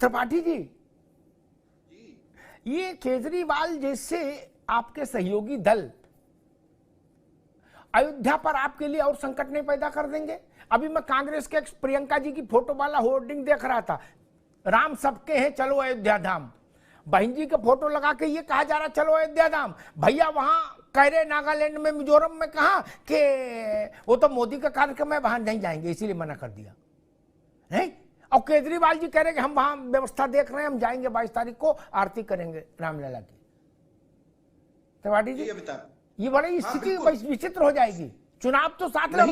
त्रिपाठी जी, ये केजरीवाल जैसे आपके सहयोगी दल अयोध्या पर आपके लिए और संकट नहीं पैदा कर देंगे? अभी मैं कांग्रेस के प्रियंका जी की फोटो वाला होर्डिंग देख रहा था, राम सबके हैं चलो अयोध्या धाम। बहन जी का फोटो लगा के ये कहा जा रहा चलो अयोध्या धाम। भैया वहां कह रहे नागालैंड में, मिजोरम में कहा कि वो तो मोदी का कार्यक्रम है, वहां नहीं जाएंगे, इसीलिए मना कर दिया है। और केजरीवाल जी कह रहे कि हम वहां व्यवस्था देख रहे हैं, हम जाएंगे 22 तारीख को आरती करेंगे रामलला की। त्रिपाठी जी, ये बड़ी स्थिति विचित्र हो जाएगी। चुनाव तो साथ में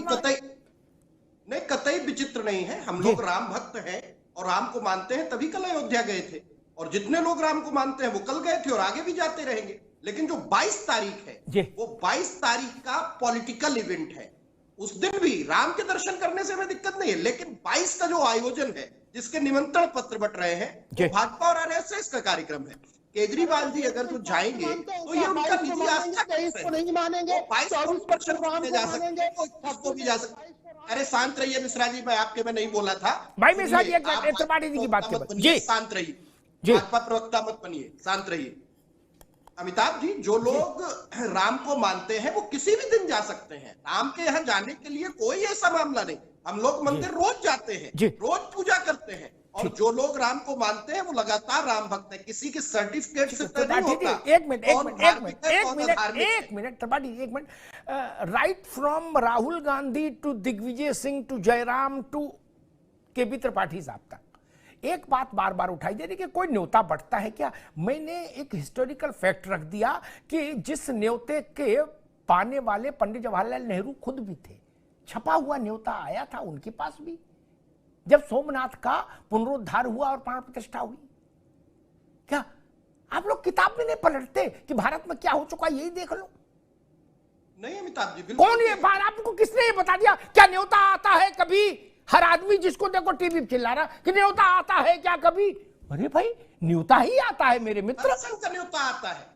नहीं, कतई विचित्र नहीं है। हम लोग राम भक्त हैं और राम को मानते हैं, तभी कल अयोध्या गए थे। और जितने लोग राम को मानते हैं वो कल गए थे और आगे भी जाते रहेंगे। लेकिन जो 22 तारीख है वो 22 तारीख का पॉलिटिकल इवेंट है। उस दिन भी राम के दर्शन करने से हमें दिक्कत नहीं है, लेकिन 22 का जो आयोजन है, जिसके निमंत्रण पत्र बट रहे हैं, वो भाजपा और आरएसएस का कार्यक्रम है। केजरीवाल जी अगर जो जाएंगे तो ये उनका निजी आस्था इसको नहीं मानेंगे, 22% जा सकते, उसको भी जा सकते। अरे शांत रहिए मिश्रा जी, मैं आपके में नहीं बोला था भाई। मिश्रा जी त्रिपाठी जी की बात जी, शांत रहिए, भाजपा प्रवक्ता मत बनिए, शांत रहिए। अमिताभ जी, जो लोग राम को मानते हैं वो किसी भी दिन जा सकते हैं। राम के यहाँ जाने के लिए कोई ऐसा मामला नहीं। हम लोग मंदिर रोज जाते हैं, रोज पूजा करते हैं। और जो लोग राम को मानते हैं वो लगातार राम भक्त है, किसी के सर्टिफिकेट से नहीं होता। एक मिनट त्रिपाठी, एक minute. Right from Rahul Gandhi to Digvijay Singh to Jairam to KP Tripathi साहब तक एक बात बार बार उठाई दे रही कि कोई न्योता बढ़ता है क्या। मैंने एक हिस्टोरिकल फैक्ट रख दिया कि जिस न्योते के पाने वाले पंडित जवाहरलाल नेहरू खुद भी थे, छपा हुआ न्योता आया था उनके पास भी, जब सोमनाथ का पुनरुद्धार हुआ और प्राण प्रतिष्ठा हुई। क्या आप लोग किताब में नहीं पलटते कि भारत में क्या हो चुका, यही देख लो। नहीं अमिताभ जी, बिल्कुल कौन ये बात आपको किसने ये बता दिया? क्या न्योता आता है कभी? हर आदमी जिसको देखो टीवी पे चिल्ला रहा कि न्योता आता है क्या कभी? अरे भाई, न्योता ही आता है मेरे मित्र, न्योता आता है।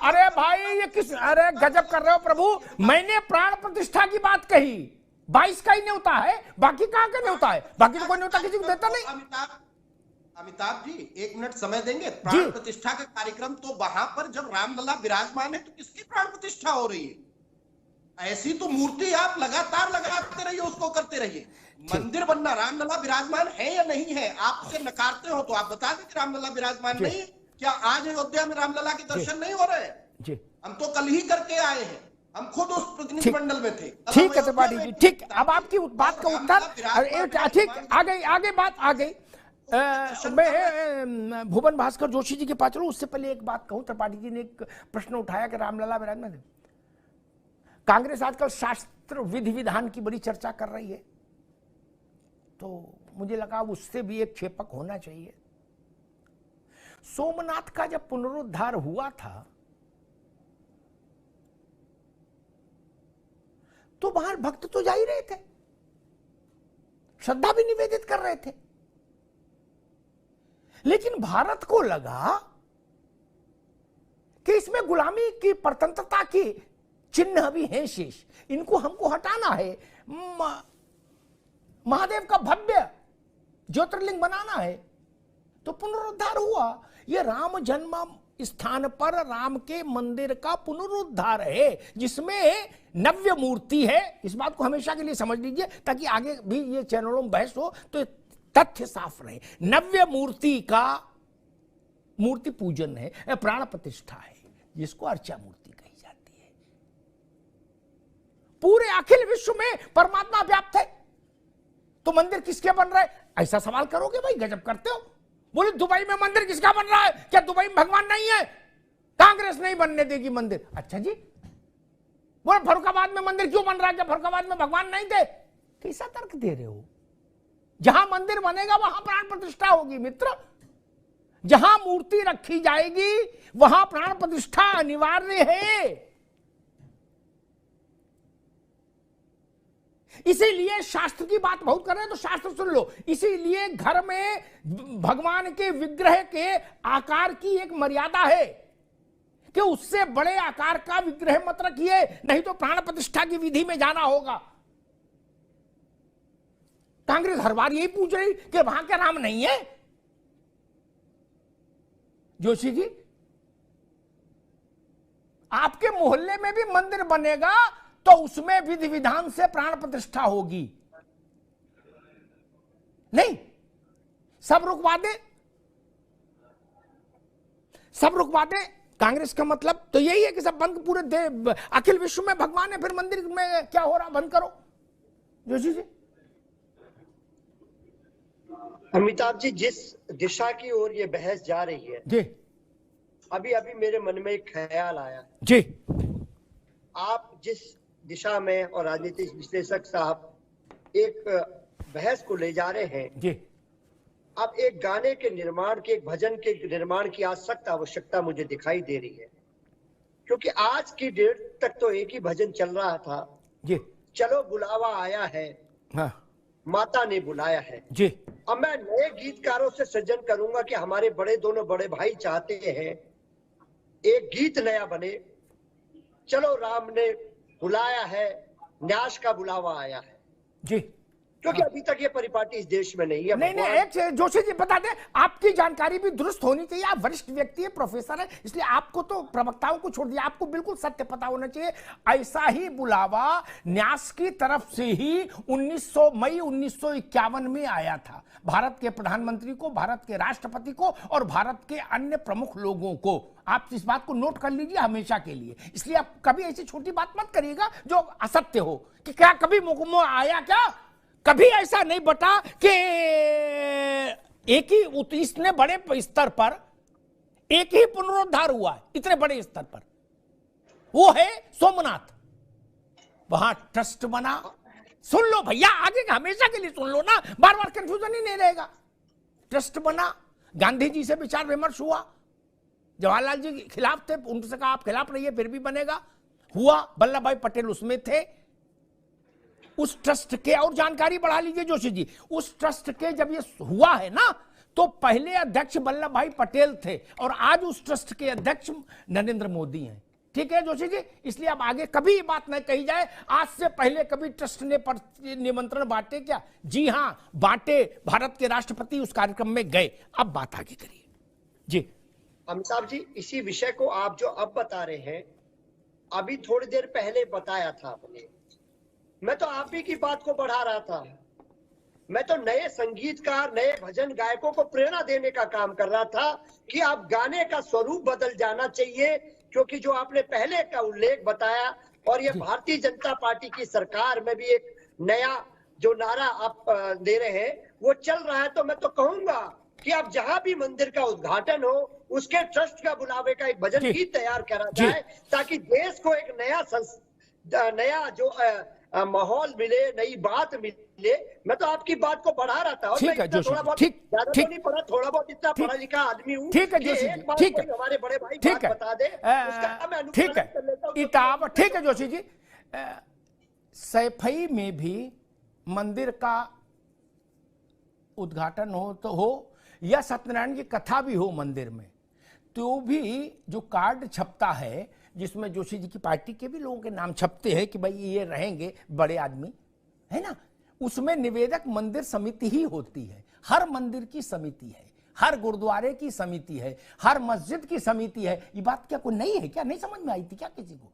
अरे भाई ये किस, अरे गजब कर रहे हो प्रभु। मैंने प्राण प्रतिष्ठा की बात कही, 22 का ही न्योता है, बाकी कहां का न्योता है? बाकी तो कोई न्योता किसी को देता नहीं। अमिताभ जी, 1 मिनट समय देंगे? प्राण प्रतिष्ठा का कार्यक्रम तो वहां पर जब रामलला विराजमान है तो किसकी प्राण प्रतिष्ठा हो रही है? ऐसी तो मूर्ति आप लगातार लगाते रहिए, उसको करते रहिए। मंदिर बनना, रामलला विराजमान है या नहीं है, आपसे नकारते हो तो आप बता दें कि रामलला विराजमान नहीं। क्या आज अयोध्या में रामलला के दर्शन नहीं हो रहे हैं? हम तो कल ही करके आए हैं, हम खुद उस प्रतिनिधि मंडल में थे। ठीक है त्रिपाठी जी, ठीक। अब आपकी बात का उत्तर, ठीक, आगे बात आ गई। मैं भुवन भास्कर जोशी जी के पास चलूं, उससे पहले एक बात कहूं। त्रिपाठी जी ने एक प्रश्न उठाया कि रामलला विराजमान है। कांग्रेस आजकल शास्त्र विधि विधान की बड़ी चर्चा कर रही है, तो मुझे लगा उससे भी एक क्षेपक होना चाहिए। सोमनाथ का जब पुनरुद्धार हुआ था तो बाहर भक्त तो जा ही रहे थे, श्रद्धा भी निवेदित कर रहे थे, लेकिन भारत को लगा कि इसमें गुलामी की, परतंत्रता की चिन्ह अभी हैं शेष, इनको हमको हटाना है, महादेव का भव्य ज्योतिर्लिंग बनाना है। तो पुनरुद्धार हुआ। ये राम जन्म स्थान पर राम के मंदिर का पुनरुद्धार है, जिसमें नव्य मूर्ति है। इस बात को हमेशा के लिए समझ लीजिए, ताकि आगे भी ये चैनलों में बहस हो तो तथ्य साफ रहे। नव्य मूर्ति का मूर्ति पूजन है, प्राण प्रतिष्ठा है, जिसको अर्चा मूर्ति कही जाती है। पूरे अखिल विश्व में परमात्मा व्याप्त है, तो मंदिर किसके बन रहा है? ऐसा सवाल करोगे भाई, गजब करते हो। बोले दुबई में मंदिर किसका बन रहा है? क्या दुबई में भगवान नहीं है? कांग्रेस नहीं बनने देगी मंदिर। अच्छा जी। बोले फरुखाबाद में मंदिर क्यों बन रहा है? क्या फरुखाबाद में भगवान नहीं थे? कैसा तर्क दे रहे हो? जहां मंदिर बनेगा वहां प्राण प्रतिष्ठा होगी मित्र। जहां मूर्ति रखी जाएगी वहां प्राण प्रतिष्ठा अनिवार्य है। इसीलिए शास्त्र की बात बहुत कर रहे हैं तो शास्त्र सुन लो। इसीलिए घर में भगवान के विग्रह के आकार की एक मर्यादा है कि उससे बड़े आकार का विग्रह मत रखिए, नहीं तो प्राण प्रतिष्ठा की विधि में जाना होगा। कांग्रेस हर बार यही पूछ रही कि वहां के राम नहीं है, जोशी जी, आपके मोहल्ले में भी मंदिर बनेगा तो उसमें विधि विधान से प्राण प्रतिष्ठा होगी। नहीं, सब रुकवा दे, सब रुकवा दे। कांग्रेस का मतलब तो यही है कि सब बंद, पूरे अखिल विश्व में भगवान है, फिर मंदिर में क्या हो रहा, बंद करो। जोशी जी, अमिताभ जी, जिस दिशा की ओर ये बहस जा रही है जी, अभी अभी मेरे मन में एक ख्याल आया जी, आप जिस दिशा में और राजनीतिक विश्लेषक साहब एक बहस को ले जा रहे हैं जी, अब एक गाने के निर्माण के, एक भजन के निर्माण की आज सख्त आवश्यकता मुझे दिखाई दे रही है, क्योंकि आज की डेट तक तो एक ही भजन चल रहा था जी, चलो बुलावा आया है, हाँ माता ने बुलाया है जी, अब मैं नए गीतकारों से सृजन करूंगा कि हमारे दोनों बड़े भाई चाहते हैं एक गीत नया बने, चलो राम ने बुलाया है, न्यास का बुलावा आया है, जी, क्योंकि अभी तक ये परिपाटी इस देश में नहीं है। नहीं नहीं, एक जोशी जी बता दें, आपकी जानकारी भी दुरुस्त होनी चाहिए, आप वरिष्ठ व्यक्ति है, प्रोफेसर है, इसलिए आपको तो प्रवक्ताओं को छोड़ दिया, आपको बिल्कुल सत्य पता होना चाहिए। ऐसा ही बुलावा न्यास की तरफ से ही मई 1951 में आया था, भारत के प्रधानमंत्री को, भारत के राष्ट्रपति को और भारत के अन्य प्रमुख लोगों को। आप इस बात को नोट कर लीजिए हमेशा के लिए, इसलिए आप कभी ऐसी छोटी बात मत करिएगा जो असत्य हो, कि क्या कभी मुकम्मल आया, क्या कभी ऐसा नहीं बता कि एक ही इसने बड़े स्तर पर एक ही पुनरुद्धार हुआ है, इतने बड़े स्तर पर, वो है सोमनाथ, वहां ट्रस्ट बना। सुन लो भैया, आगे का हमेशा के लिए सुन लो ना, बार बार कंफ्यूजन ही नहीं रहेगा। ट्रस्ट बना, गांधी जी से विचार विमर्श हुआ, जवाहरलाल जी के खिलाफ थे, उनसे कहा आप खिलाफ रहिए फिर भी बनेगा, हुआ, वल्लभ भाई पटेल उसमें थे। उस ट्रस्ट के, और जानकारी बढ़ा लीजिए जोशी जी, उस ट्रस्ट के जब ये हुआ है ना, तो पहले अध्यक्ष वल्लभ भाई पटेल थे और आज उस ट्रस्ट के अध्यक्ष नरेंद्र मोदी हैं। ठीक है जोशी जी, इसलिए अब आगे कभी ये बात न कही जाए आज से पहले कभी ट्रस्ट ने निमंत्रण बांटे क्या। जी हां बांटे, भारत के राष्ट्रपति उस कार्यक्रम में गए। अब बात आगे करिए जी। अमिताभ जी, इसी विषय को आप जो अब बता रहे हैं, अभी थोड़ी देर पहले बताया था आपने, मैं तो आप ही की बात को बढ़ा रहा था। मैं तो नए संगीतकार, नए भजन गायकों को प्रेरणा देने का काम कर रहा था कि आप गाने का स्वरूप बदल जाना चाहिए, क्योंकि जो आपने पहले का उल्लेख बताया, और ये भारतीय जनता पार्टी की सरकार में भी एक नया जो नारा आप दे रहे हैं वो चल रहा है। तो मैं तो कहूंगा कि आप जहां भी मंदिर का उद्घाटन हो, उसके ट्रस्ट का बुलावे का एक भजन गीत तैयार करा जाए, ताकि देश को एक नया जो माहौल मिले, नई बात मिले। मैं तो आपकी बात को बढ़ा रहा था, और मैं थोड़ा बहुत ज्यादा तो नहीं पढ़ा, थोड़ा बहुत इतना पढ़ा लिखा आदमी हूँ। ठीक है जोशी जी, ठीक है, हमारे बड़े भाई ठीक है, बता दे, उसका मैं ठीक है, कर लेता हूं। किताब ठीक है जोशी जी। सैफई में भी मंदिर का उद्घाटन हो तो हो, या सत्यनारायण की कथा भी हो मंदिर में, तो भी जो कार्ड छपता है जिसमें जोशी जी की पार्टी के भी लोगों के नाम छपते हैं कि भाई ये रहेंगे बड़े आदमी, है ना, उसमें निवेदक मंदिर समिति ही होती है। हर मंदिर की समिति है, हर गुरुद्वारे की समिति है, हर मस्जिद की समिति है। ये बात क्या कोई नई है क्या, नहीं समझ में आई थी क्या किसी को?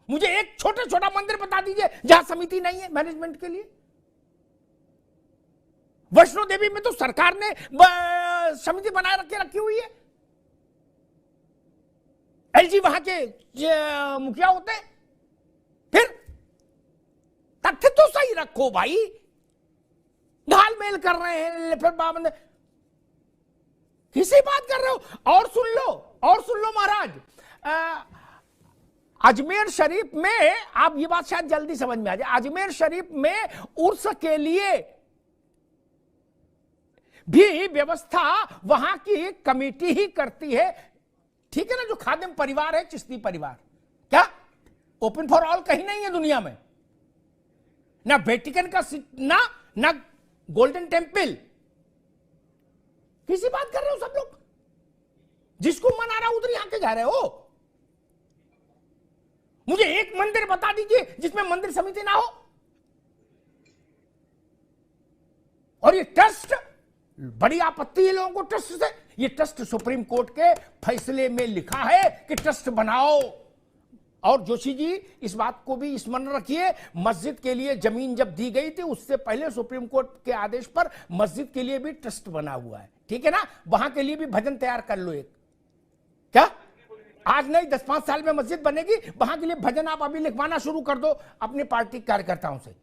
मुझे एक छोटा मंदिर बता दीजिए जहां समिति नहीं है मैनेजमेंट के लिए। वैष्णो देवी में तो सरकार ने समिति बनाए रखी हुई है, एलजी वहां के मुखिया होते हैं। फिर तथ्य तो सही रखो भाई, घालमेल कर रहे हैं, फिर बाबा किसी बात कर रहे हो। और सुन लो महाराज, अजमेर शरीफ में, आप ये बात शायद जल्दी समझ में आ जाए, अजमेर शरीफ में उर्स के लिए भी व्यवस्था वहां की कमेटी ही करती है। ठीक है ना, जो खादिम परिवार है, चिश्ती परिवार, क्या ओपन फॉर ऑल कहीं नहीं है दुनिया में, ना वेटिकन का ना गोल्डन टेम्पल। किसी बात कर रहे हो सब लोग, जिसको मन आ रहा उधर यहां के जा रहे हो। मुझे एक मंदिर बता दीजिए जिसमें मंदिर समिति ना हो। और ये ट्रस्ट बड़ी आपत्ति है लोगों को ट्रस्ट से। ये ट्रस्ट सुप्रीम कोर्ट के फैसले में लिखा है कि ट्रस्ट बनाओ। और जोशी जी इस बात को भी स्मरण रखिए, मस्जिद के लिए जमीन जब दी गई थी उससे पहले सुप्रीम कोर्ट के आदेश पर मस्जिद के लिए भी ट्रस्ट बना हुआ है, ठीक है ना। वहां के लिए भी भजन तैयार कर लो एक, क्या आज नहीं 10-5 साल में मस्जिद बनेगी, वहां के लिए भजन आप अभी लिखवाना शुरू कर दो अपनी पार्टी कार्यकर्ताओं से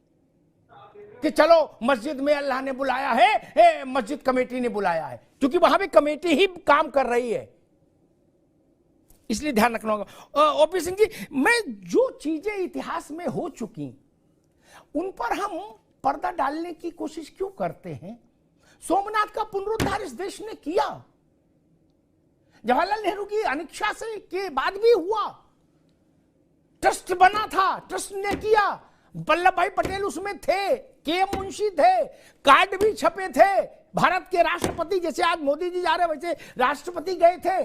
कि चलो मस्जिद में अल्लाह ने बुलाया है, मस्जिद कमेटी ने बुलाया है, क्योंकि वहां भी कमेटी ही काम कर रही है, इसलिए ध्यान रखना होगा। ओपी सिंह जी, मैं जो चीजें इतिहास में हो चुकी उन पर हम पर्दा डालने की कोशिश क्यों करते हैं? सोमनाथ का पुनरुद्धार इस देश ने किया, जवाहरलाल नेहरू की अनिच्छा से के बाद भी हुआ, ट्रस्ट बना था, ट्रस्ट ने किया, वल्लभ भाई पटेल उसमें थे, के मुंशी थे, कार्ड भी छपे थे, भारत के राष्ट्रपति जैसे आज मोदी जी जा रहे वैसे राष्ट्रपति गए थे।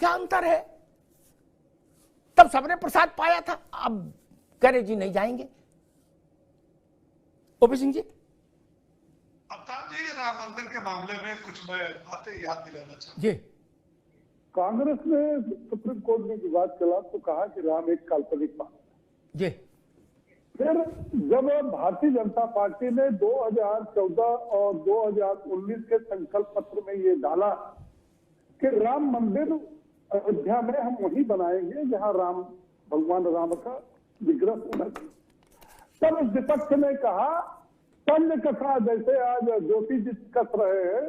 क्या अंतर है? तब सबने प्रसाद पाया था, अब करे जी नहीं जाएंगे। ओपी सिंह जी, अवतार जी, राम मंदिर के मामले में कुछ मैं बातें याद दिलाना चाहूँ जी। कांग्रेस ने सुप्रीम कोर्ट में विवाद चला तो कहा कि राम एक काल्पनिक बात जी। फिर जब भारतीय जनता पार्टी ने 2014 और 2019 के संकल्प पत्र में ये डाला कि राम मंदिर अयोध्या में हम वही बनाएंगे जहां राम भगवान राम का विग्रह होना चाहिए, तब इस विपक्ष ने कहा तंज कसा, जैसे आज ज्योति जी कस रहे हैं,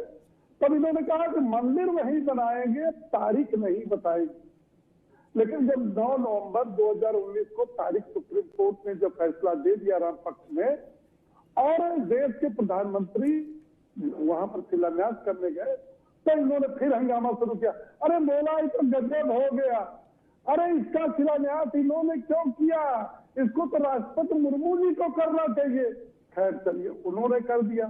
तब इन्होंने कहा कि मंदिर वही बनाएंगे, तारीख नहीं बताएंगे। लेकिन जब 9 नवंबर 2019 को तारीख सुप्रीम कोर्ट ने जब फैसला दे दिया राम पक्ष में, और देश के प्रधानमंत्री वहां पर शिलान्यास करने गए, तो इन्होंने फिर हंगामा शुरू किया। अरे बोला ये तो गजब हो गया, अरे इसका शिलान्यास इन्होंने क्यों किया, इसको तो राष्ट्रपति मुर्मू जी को करना चाहिए। खैर चलिए, उन्होंने कर दिया।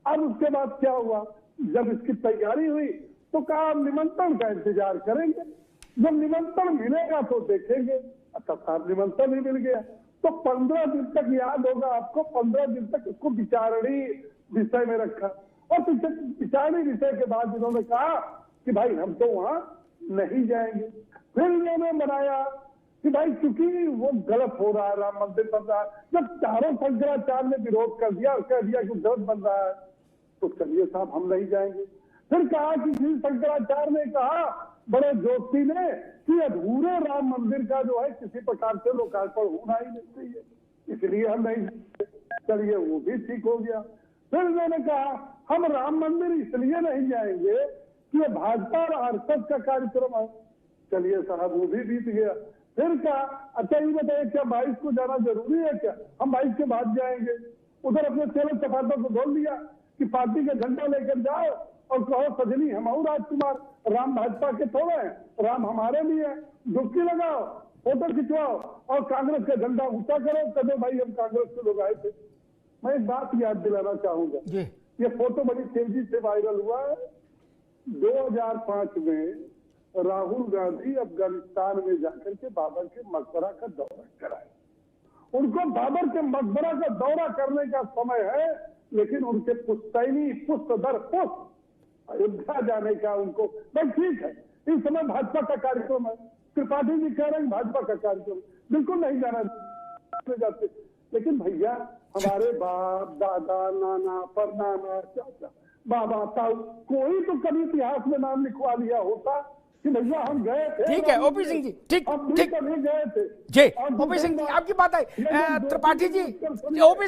अब उसके बाद क्या हुआ, जब इसकी तैयारी हुई तो कहा निमंत्रण का इंतजार करेंगे, जब निमंत्रण मिलेगा तो देखेंगे। अच्छा साहब, निमंत्रण ही मिल गया तो 15 दिन तक, याद होगा आपको, 15 दिन तक इसको विचारणी विषय में रखा, और विचारणी विषय के बाद इन्होंने कहा कि भाई हम तो वहां नहीं जाएंगे। फिर इन्होंने बनाया कि भाई चूंकि वो गलत हो रहा है, राम मंदिर बन रहा है, जब चारों शंकराचार्य ने विरोध कर दिया और कह दिया कि गलत बन रहा है, तो चलिए साहब हम नहीं जाएंगे। फिर कहा कि शंकराचार्य ने कहा, बड़े ज्योति ने, कि अधूरे राम मंदिर का जो है किसी प्रकार से लोकार्पण होना ही नहीं चाहिए, इसलिए हम नहीं, चलिए वो भी ठीक हो गया। फिर उन्होंने कहा हम राम मंदिर इसलिए नहीं जाएंगे कि ये भाजपा और आरएसएस का कार्यक्रम है, चलिए साहब वो भी बीत गया। फिर कहा अच्छा ये बताइए क्या 22 को जाना जरूरी है क्या, हम 22 के बाद जाएंगे। उधर अपने चेले चपाटों को बोल दिया कि पार्टी का झंडा लेकर जाओ और कहो सजनी हम और राजकुमार, राम भाजपा के थोड़े हैं, राम हमारे भी है, डुबकी लगाओ, फोटो खिंचवाओ और कांग्रेस का झंडा ऊंचा करो, कदो भाई हम कांग्रेस के लोग आए थे। मैं एक बात याद दिलाना चाहूंगा, ये फोटो बड़ी तेजी से वायरल हुआ है। 2005 में राहुल गांधी अफगानिस्तान में जाकर के बाबर के मकबरा का दौरा कराए। उनको बाबर के मकबरा का दौरा करने का समय है, लेकिन उनके पुश्तैनी पुष्ट दर पुष्ट अयोध्या जाने का उनको, भाई ठीक है इस समय भाजपा का कार्यक्रम है, त्रिपाठी जी कह रहे हैं भाजपा का कार्यक्रम, बिल्कुल नहीं जाना जाते, लेकिन भैया हमारे बाप दादा नाना परनाना चाचा बाबा ताऊ कोई तो कभी इतिहास में नाम लिखवा लिया होता कि भैया हम गए थे। ठीक है ओपी सिंह जी, ठीक कभी गए थे जी। ओपी सिंह जी आपकी बात है, त्रिपाठी जी, ओपी